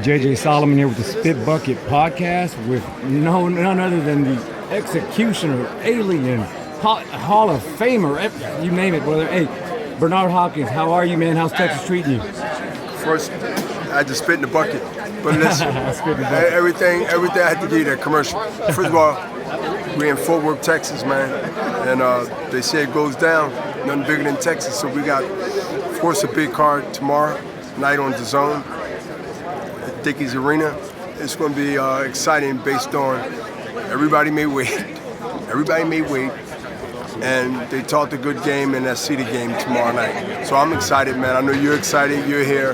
JJ Solomon here with the Spit Bucket Podcast with none other than the executioner, alien, Hall of Famer, you name it, brother. Hey, Bernard Hopkins, how are you, man? How's Texas treating you? First, I had to spit in the bucket. But listen, everything I had to give you that commercial. First of all, we're in Fort Worth, Texas, man. And they say it goes down, nothing bigger than Texas. So we got, of course, a big card tomorrow night on DAZN at Dickies Arena. It's going to be exciting based on everybody may wait. Everybody may wait. And they taught a good game and that seeded game tomorrow night. So I'm excited, man. I know you're excited. You're here,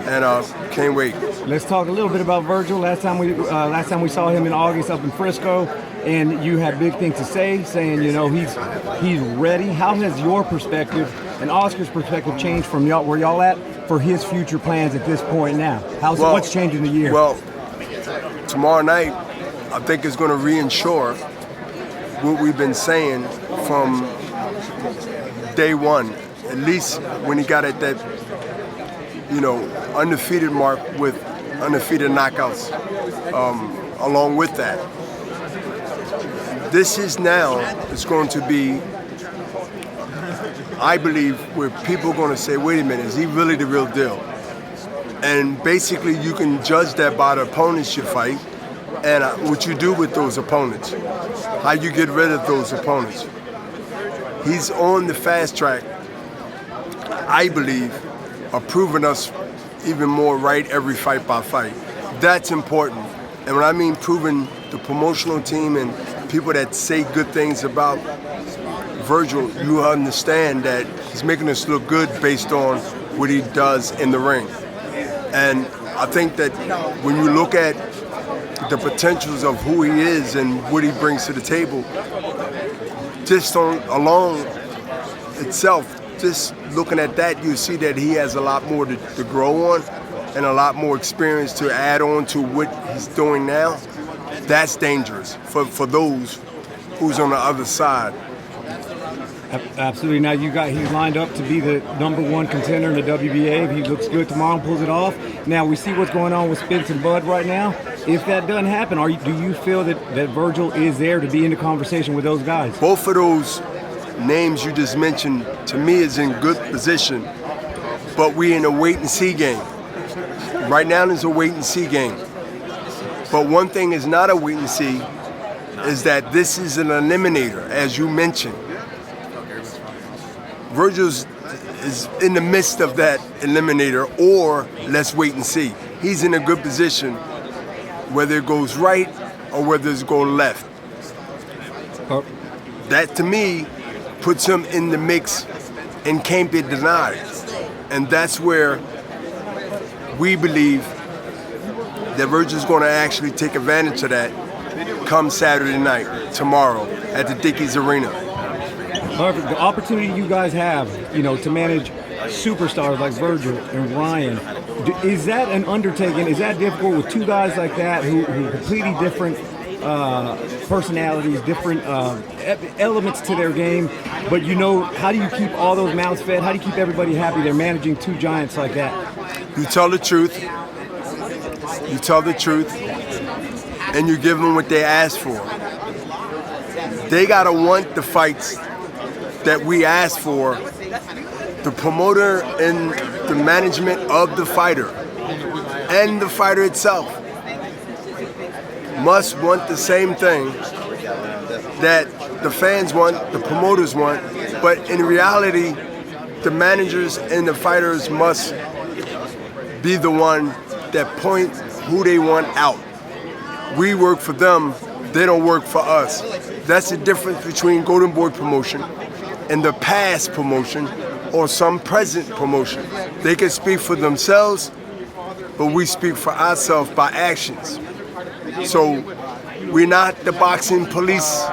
and can't wait. Let's talk a little bit about Virgil. Last time we saw him in August up in Frisco, and you had big things to say, saying he's ready. How has your perspective and Oscar's perspective changed from where y'all at for his future plans at this point now? What's changed in the year? Well, tomorrow night, I think it's going to reinsure what we've been saying from day one, at least when he got at that, undefeated mark with undefeated knockouts. Along with that, this is now, it's going to be, I believe, where people are going to say, wait a minute, is he really the real deal? And basically you can judge that by the opponents you fight and what you do with those opponents, how you get rid of those opponents. He's on the fast track, I believe, of proving us even more right every fight by fight. That's important. And when I mean proving the promotional team and people that say good things about Virgil, you understand that he's making us look good based on what he does in the ring. And I think that when you look at the potentials of who he is and what he brings to the table, just alone itself, just looking at that, you see that he has a lot more to grow on and a lot more experience to add on to what he's doing now. That's dangerous for those who's on the other side. Absolutely. Now he's lined up to be the #1 contender in the WBA. If he looks good tomorrow and pulls it off. Now we see what's going on with Spence and Bud right now. If that doesn't happen, do you feel that Virgil is there to be in the conversation with those guys? Both of those names you just mentioned, to me, is in good position, but we in a wait-and-see game. Right now, there's a wait-and-see game. But one thing is not a wait-and-see, is that this is an eliminator, as you mentioned. Virgil's is in the midst of that eliminator, or let's wait and see. He's in a good position, whether it goes right or whether it's going left. That, to me, puts him in the mix and can't be denied. And that's where we believe that Virgil's going to actually take advantage of that come Saturday night, tomorrow, at the Dickies Arena. Perfect. The opportunity you guys have, to manage superstars like Virgil and Ryan, is that an undertaking? Is that difficult with two guys like that who completely different personalities, different elements to their game? But how do you keep all those mouths fed? How do you keep everybody happy? They're managing two giants like that. You tell the truth. You tell the truth, and you give them what they ask for. They gotta want the fights that we ask for. The promoter and the management of the fighter and the fighter itself must want the same thing that the fans want, the promoters want, but in reality, the managers and the fighters must be the one that point who they want out. We work for them, they don't work for us. That's the difference between Golden Boy promotion and the past promotion or some present promotion. They can speak for themselves, but we speak for ourselves by actions. So we're not the boxing police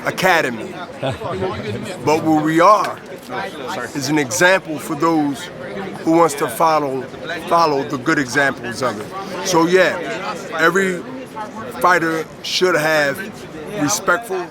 academy, but what we are is an example for those who wants to follow the good examples of it. So yeah, every fighter should have respectful